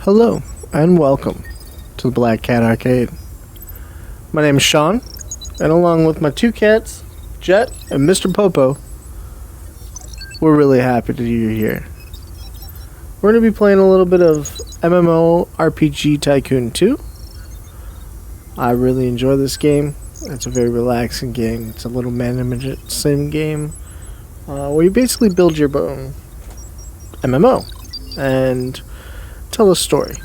Hello, and welcome to the Black Cat Arcade. My name is Sean, and along with my two cats, Jet and Mr. Popo, we're really happy that you're here. We're going to be playing a little bit of MMORPG Tycoon 2. I really enjoy this game. It's a very relaxing game. It's a little management sim game where you basically build your own MMO and tell a story.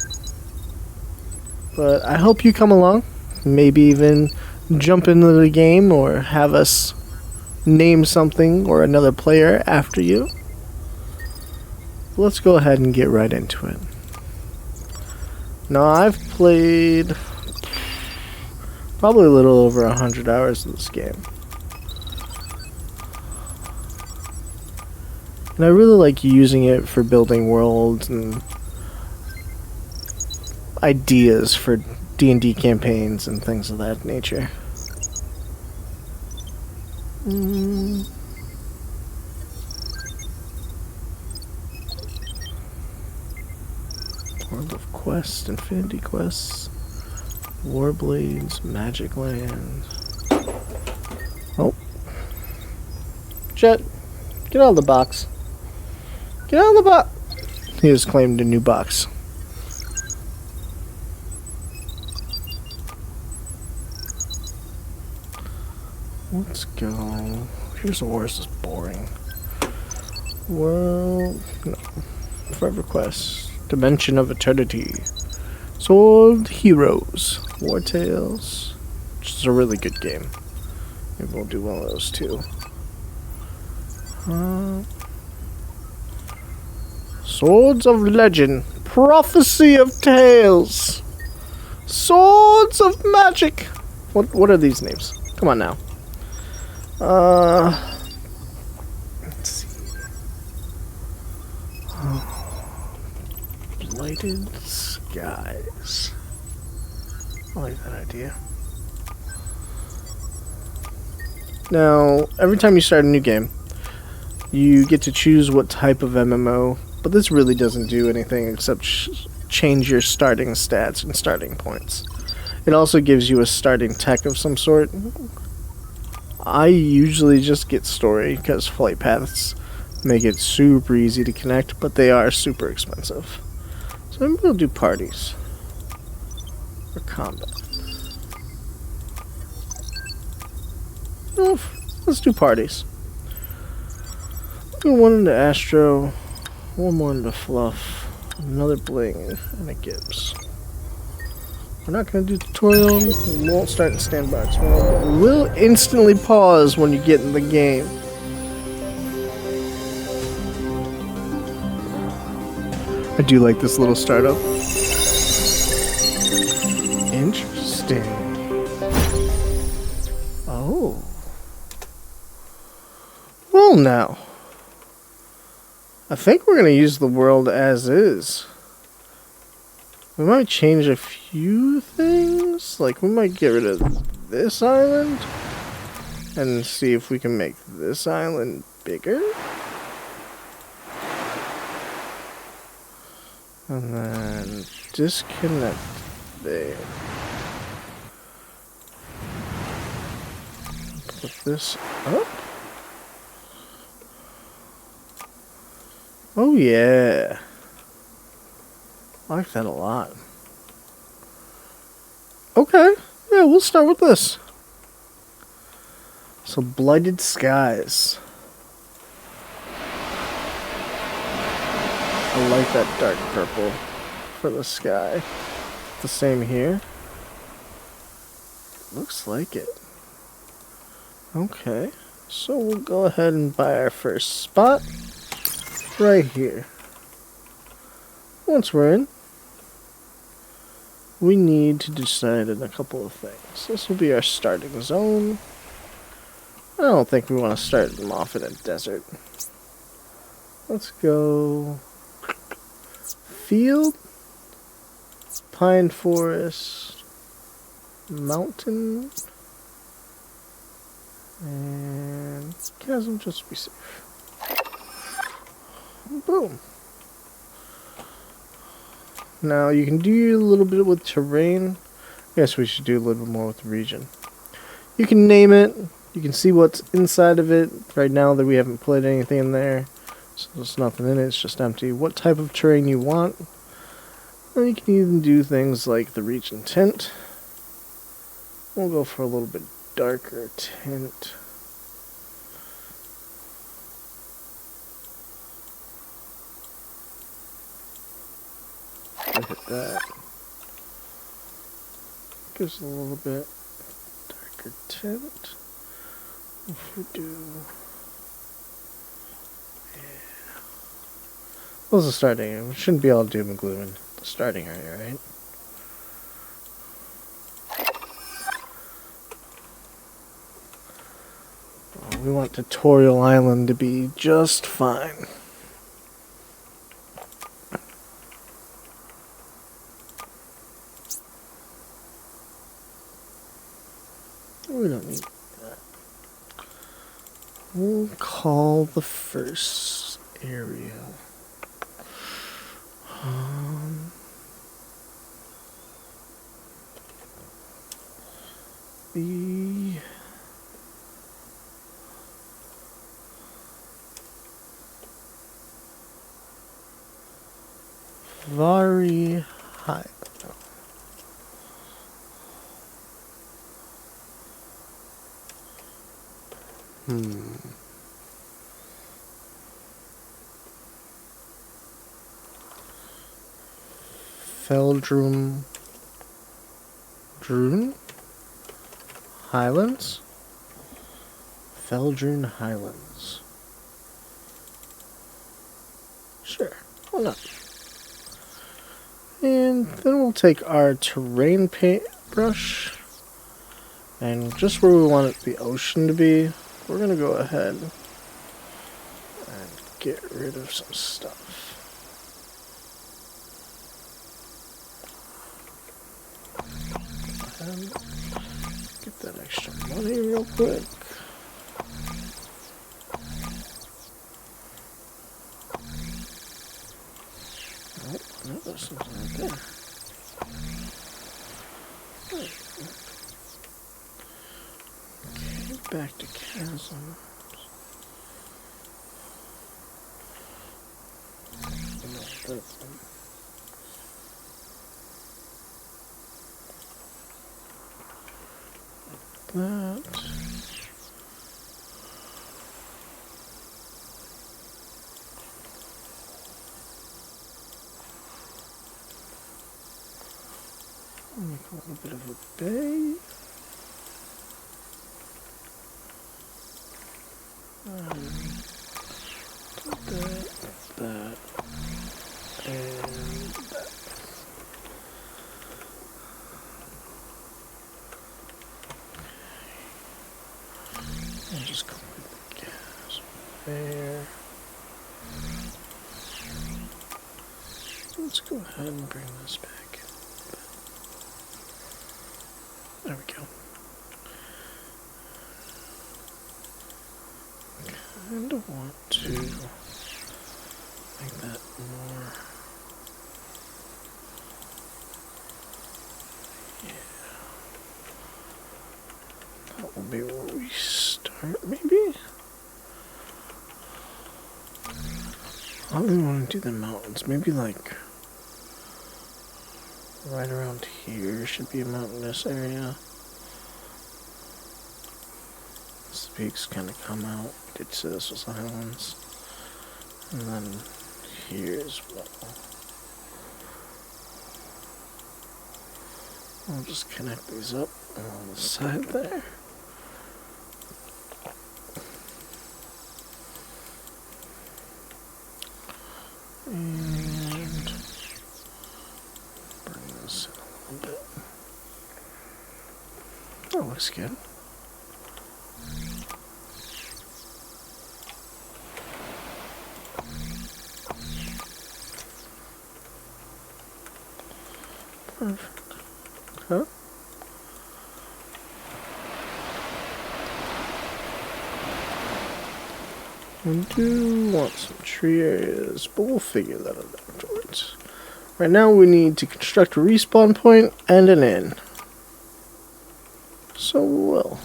But I hope you come along, maybe even jump into the game or have us name something or another player after you. Let's go ahead and get right into it. Now, I've played probably a little over 100 hours of this game. And I really like using it for building worlds and ideas for D&D campaigns and things of that nature. World of Quest, Infinity Quests, Warblades, Magic Lands. Oh. Jet, get out of the box. Get out of the box! He has claimed a new box. Let's go. Here's a horse is boring. Well, no. Forever Quest. Dimension of Eternity. Sword Heroes. War Tales. Which is a really good game. Maybe we'll do one of those too. Swords of Legend. Prophecy of Tales. Swords of Magic. What are these names? Come on now. Let's see. Blighted Skies. I like that idea. Now, every time you start a new game, you get to choose what type of MMO, but this really doesn't do anything except change your starting stats and starting points. It also gives you a starting tech of some sort. I usually just get story because flight paths make it super easy to connect, but they are super expensive. So maybe we'll do parties or combat. Oh, let's do parties. Do one into Astro, one more into Fluff, another Bling, and a Gibbs. We're not going to do tutorial. We won't start in sandbox mode. We will instantly pause when you get in the game. I do like this little startup. Interesting. Oh. Well, now. I think we're going to use the world as is. We might change a few things. Like, we might get rid of this island. And see if we can make this island bigger. And then disconnect there. Put this up. Oh yeah. I like that a lot. Okay, yeah, we'll start with this. So, Blighted Skies. I like that dark purple for the sky. The same here. Looks like it. Okay, so we'll go ahead and buy our first spot right here. Once we're in, we need to decide on a couple of things. This will be our starting zone. I don't think we want to start them off in a desert. Let's go field, pine forest, mountain, and chasm, just to be safe. Boom. Now you can do a little bit with terrain. I guess we should do a little bit more with the region. You can name it. You can see what's inside of it. Right now that we haven't put anything in there, so there's nothing in it. It's just empty. What type of terrain you want. And you can even do things like the region tint. We'll go for a little bit darker tint. Look at that. Gives a little bit darker tint. If we do, yeah. What's the starting area? We shouldn't be all doom and gloom in the starting area, right? Well, we want Tutorial Island to be just fine. We don't need that. We'll call the first area the Vari High. Feldrum Drune Highlands? Feldrune Highlands. Sure, why not? And then we'll take our terrain paint brush, and just where we want the ocean to be, we're going to go ahead and get rid of some stuff. And get that extra money real quick. Oh, no, there's something right there. Okay, back to chasm. That. Make a little bit of a bay. That, and that. I'll just go with the gas there. Let's go ahead and bring this back. There we go. Kind of want to make that more. Yeah. That will be where we start, maybe? I don't want to do the mountains. Maybe like right around here should be a mountainous area. These peaks kind of come out. Did say this was islands. And then here as well. I'll just connect these up on the side there. And bring this in a little bit. That looks good. Perfect. Okay. We do want some tree areas, but we'll figure that out afterwards. Right now we need to construct a respawn point and an inn. So we'll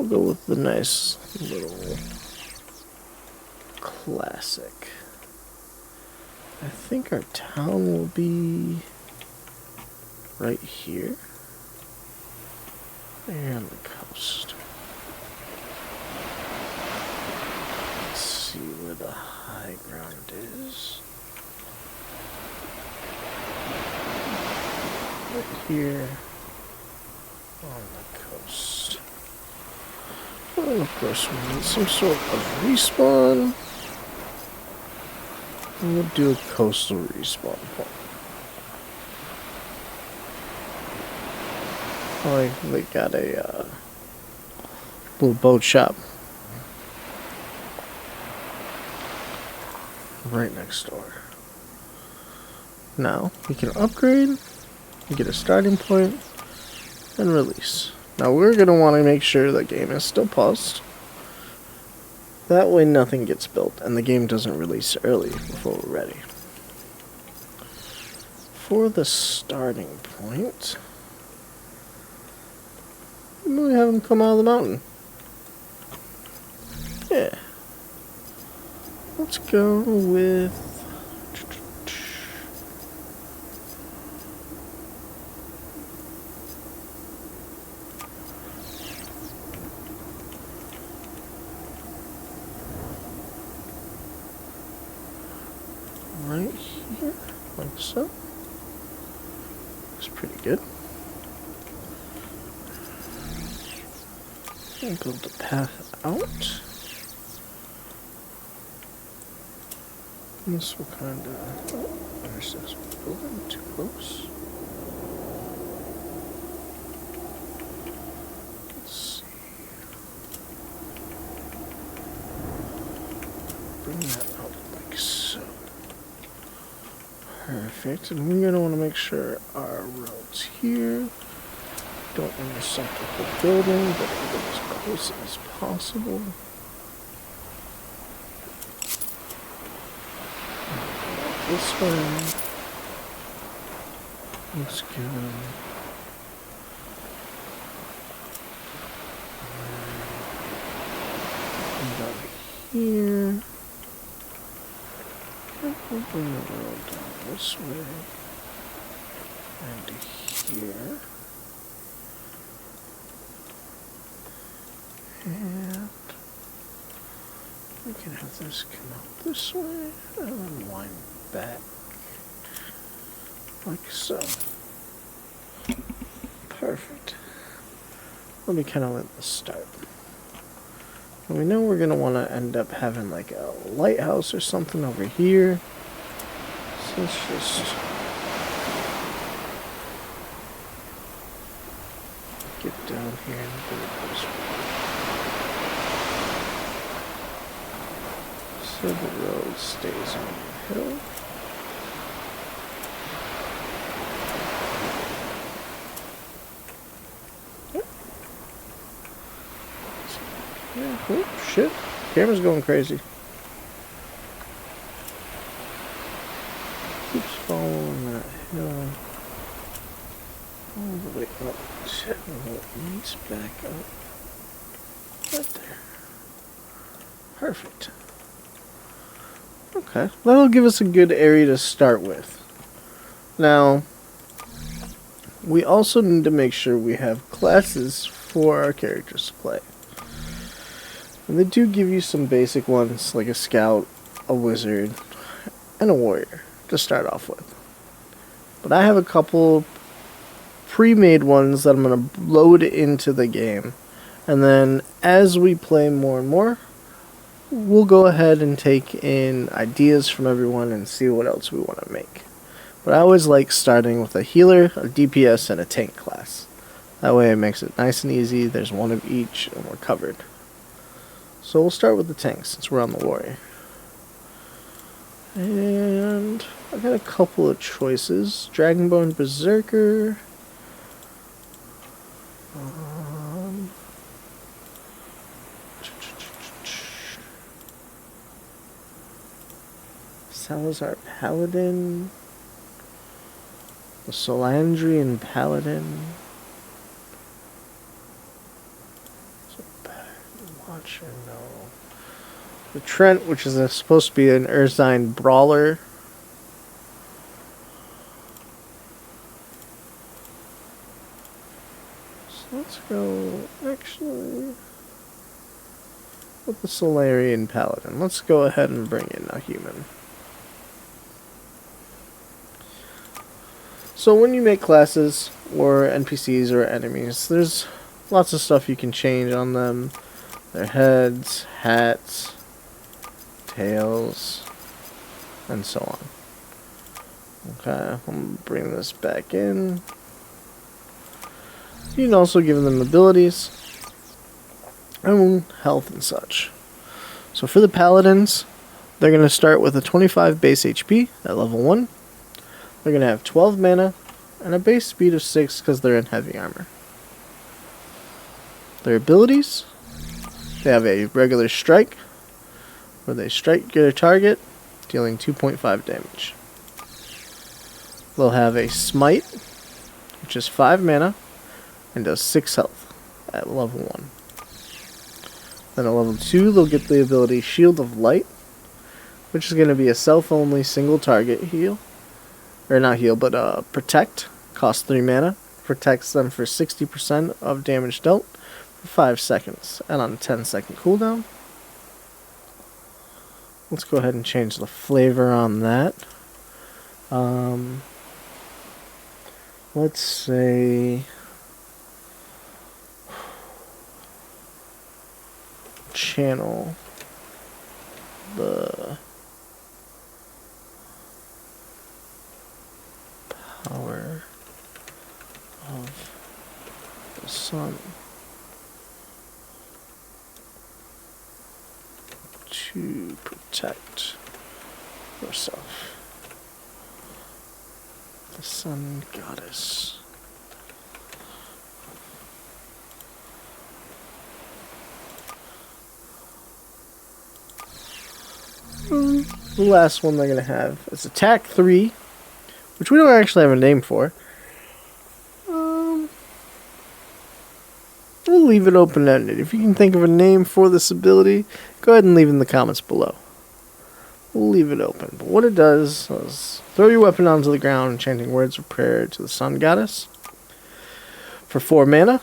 go with the nice little classic. I think our town will be right here. There on the coast. Let's see where the high ground is. Right here on the coast. And of course we need some sort of respawn. And we'll do a coastal respawn point. Oh, they got a little boat shop right next door. Now we can upgrade, get a starting point, and release. Now we're going to want to make sure the game is still paused. That way nothing gets built and the game doesn't release early before we're ready. For the starting point, we have him come out of the mountain. Yeah. Let's go with... right here, like so. Looks pretty good. And build the path out. This will kind of... Oh, there's this building too close. Let's see. Bring that out like so. Perfect. And we're going to want to make sure our roads here don't intersect with the building, but get as close as possible. This way looks good. And down here, we'll bring the road down this way and here. And we can have this come out this way and then wind back like so. Perfect. Let me kind of let this start. And we know we're going to want to end up having like a lighthouse or something over here. So let's just get down here and do it this way. So the road stays on the hill. Yep. Yeah, oh shit. Camera's going crazy. Keeps following that hill all the way up till it meets back up. Right there. Perfect. Okay, that'll give us a good area to start with. Now, we also need to make sure we have classes for our characters to play. And they do give you some basic ones, like a scout, a wizard, and a warrior, to start off with. But I have a couple pre-made ones that I'm going to load into the game. And then, as we play more and more, we'll go ahead and take in ideas from everyone and see what else we want to make. But I always like starting with a healer, a DPS, and a tank class. That way it makes it nice and easy, there's one of each, and we're covered. So we'll start with the tanks, since we're on the warrior. And I got a couple of choices. Dragonbone Berserker. Salazar Paladin. The Solandrian Paladin. Watcher, no. The Trent, which is supposed to be an Urzine Brawler. So let's go, actually, with the Solarian Paladin. Let's go ahead and bring in a human. So when you make classes, or NPCs, or enemies, there's lots of stuff you can change on them. Their heads, hats, tails, and so on. Okay, I'm going to bring this back in. You can also give them abilities, and health and such. So for the Paladins, they're going to start with a 25 base HP at level 1. They're going to have 12 mana, and a base speed of 6 because they're in heavy armor. Their abilities: they have a regular strike, where they strike their target, dealing 2.5 damage. They'll have a smite, which is 5 mana, and does 6 health at level 1. Then at level 2, they'll get the ability Shield of Light, which is going to be a self-only single target heal. Or not heal, but protect. Costs 3 mana. Protects them for 60% of damage dealt for 5 seconds, and on a 10-second cooldown. Let's go ahead and change the flavor on that. Let's say channel the power of the sun to protect yourself. The sun goddess. The last one they're going to have is Attack 3, which we don't actually have a name for. We'll leave it open-ended. If you can think of a name for this ability, go ahead and leave it in the comments below. We'll leave it open. But what it does is throw your weapon onto the ground, chanting words of prayer to the sun goddess. For 4 mana,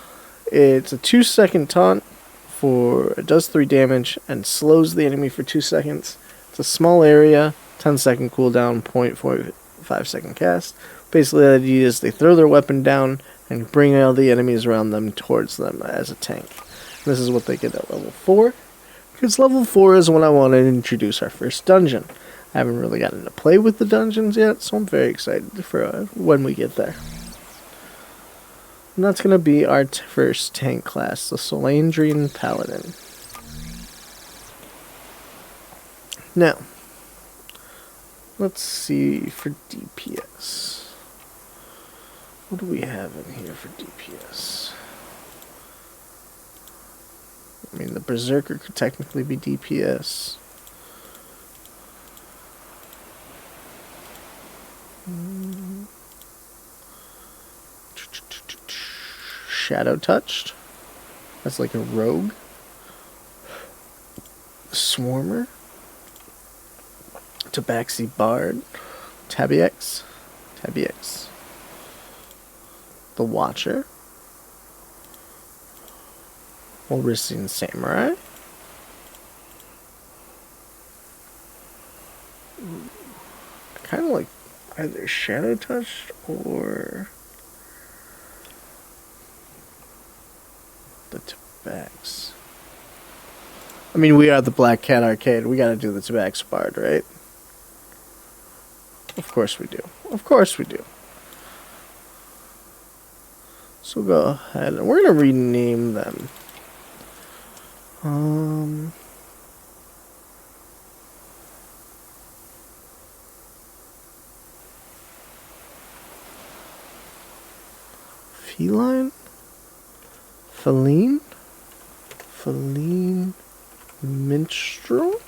it's a 2-second taunt. It does 3 damage and slows the enemy for 2 seconds. It's a small area, 10-second cooldown, 0.45-second cast. Basically, the idea is they throw their weapon down and bring all the enemies around them towards them as a tank. This is what they get at level 4. Because level 4 is when I want to introduce our first dungeon. I haven't really gotten to play with the dungeons yet, so I'm very excited for when we get there. And that's going to be our first tank class, the Solandrian Paladin. Now, let's see for DPS. What do we have in here for DPS? I mean, the Berserker could technically be DPS. Shadow Touched. That's like a rogue. Swarmer. Tabaxi Bard. Tabiex. The Watcher. Orisian Samurai. Kind of like either Shadow Touched or the Tabax. I mean, we are the Black Cat Arcade. We gotta do the Tabax Bard, right? Of course we do. Of course we do. So go ahead and we're gonna rename them. Feline? Feline? Feline Minstrel?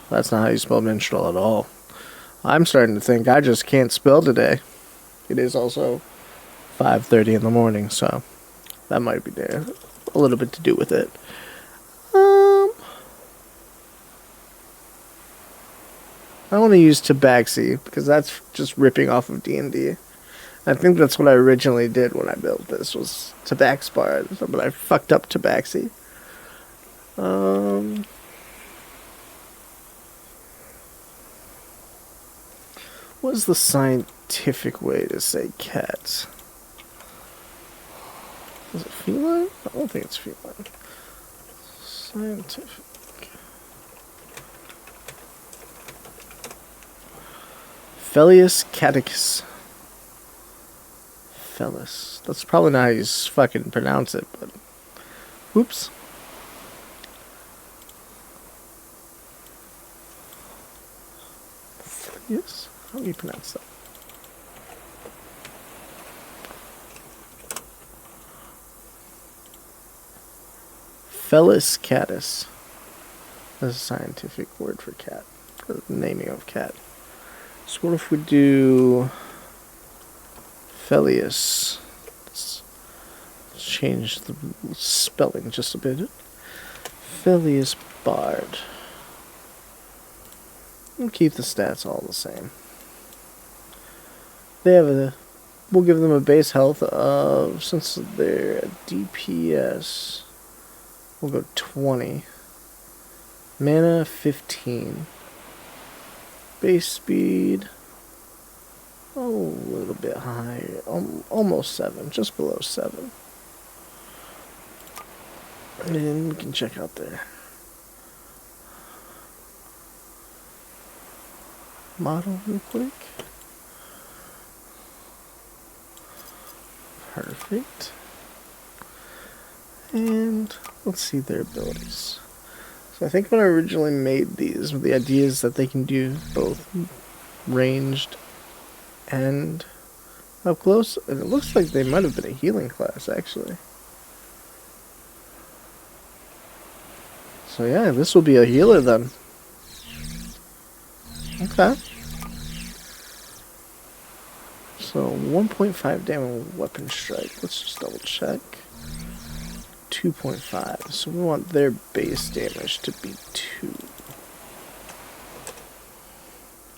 That's not how you spell minstrel at all. I'm starting to think I just can't spell today. It is also 5:30 in the morning, so that might be there. A little bit to do with it. I want to use Tabaxi because that's just ripping off of D&D. I think that's what I originally did when I built this, was Tabax Bard, but I fucked up Tabaxi. What's the scientific way to say cat? Is it feline? I don't think it's feline. Scientific. Felius caticus. Felis. That's probably not how you fucking pronounce it, but... Whoops. Felius? How do you pronounce that? Felis catus. That's a scientific word for cat. The naming of cat. So what if we do Felius? Let's change the spelling just a bit. Felius Bard. We'll keep the stats all the same. They have a... We'll give them a base health of... Since they're at DPS... We'll go 20. Mana 15. Base speed, a little bit higher, almost 7, just below 7. And we can check out their model real quick. Perfect. And let's see their abilities. So I think when I originally made these, the idea is that they can do both ranged and up close. And it looks like they might have been a healing class, actually. So yeah, this will be a healer then. Okay. So 1.5 damage weapon strike. Let's just double check. 2.5. So we want their base damage to be 2.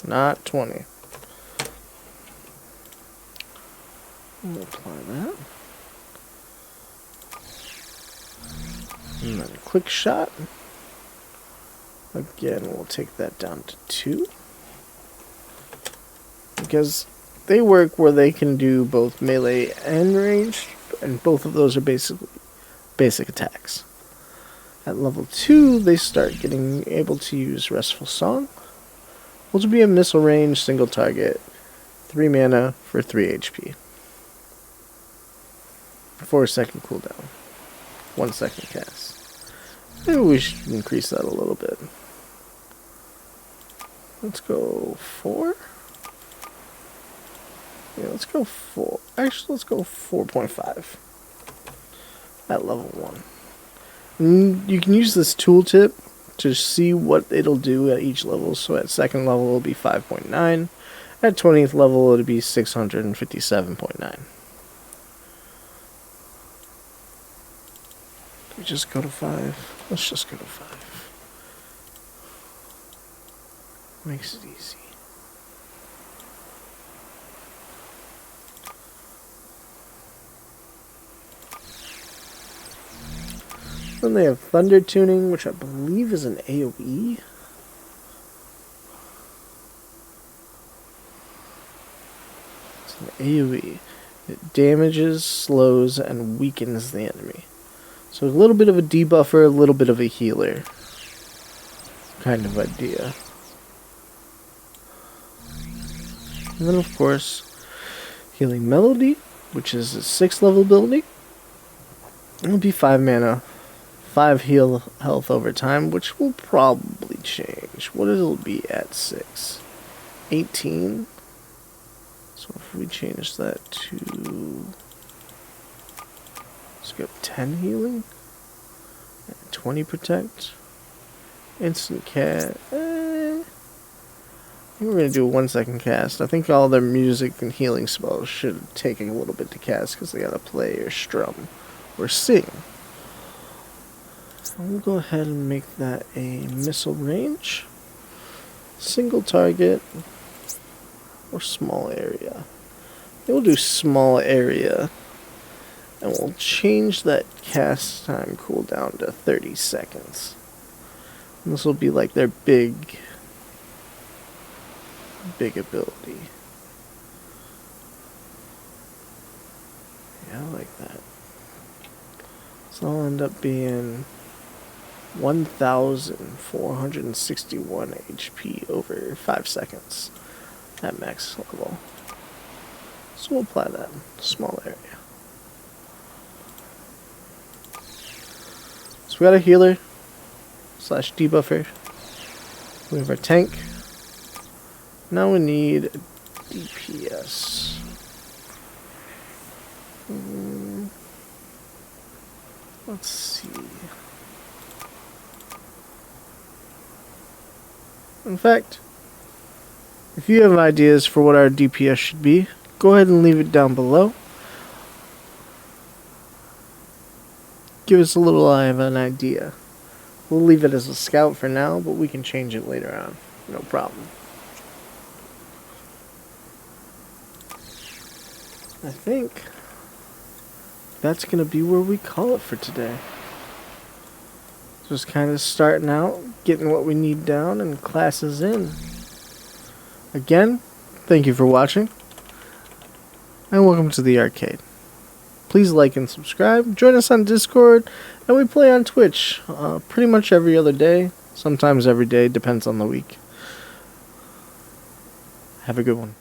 Not 20. We'll apply that. And then a quick shot. Again, we'll take that down to 2. Because they work where they can do both melee and ranged, and both of those are basically basic attacks. At level 2, they start getting able to use Restful Song, which will be a missile range, single target, 3 mana for 3 HP. 4-second cooldown, 1-second cast. Maybe we should increase that a little bit. Let's go 4. Yeah, let's go 4. Actually, let's go 4.5. At level 1. And you can use this tooltip to see what it'll do at each level. So at 2nd level it'll be 5.9. At 20th level it'll be 657.9. We just go to 5. Let's just go to 5. Makes it easy. Then they have Thunder Tuning, which I believe is an AoE. It's an AoE. It damages, slows, and weakens the enemy. So a little bit of a debuffer, a little bit of a healer kind of idea. And then of course, Healing Melody, which is a 6th level ability. It'll be 5 mana. 5 heal health over time, which will probably change. What it'll be at 6? 18. So if we change that to... Let's go 10 healing. 20 protect. Instant cat. think we're going to do a 1 second cast. I think all their music and healing spells should take a little bit to cast because they got to play or strum or sing. We'll go ahead and make that a missile range, single target, or small area. We'll do small area, and we'll change that cast time cooldown to 30 seconds. And this will be like their big ability. Yeah, I like that. So I'll end up being 1,461 HP over 5 seconds at max level. So we'll apply that small area. So we got a healer / debuffer. We have our tank. Now we need a DPS. Let's see. In fact, if you have ideas for what our DPS should be, go ahead and leave it down below. Give us a little eye of an idea. We'll leave it as a scout for now, but we can change it later on. No problem. I think that's going to be where we call it for today. Just kind of starting out, getting what we need down, and classes in. Again, thank you for watching, and welcome to the arcade. Please like and subscribe, join us on Discord, and we play on Twitch pretty much every other day, sometimes every day, depends on the week. Have a good one.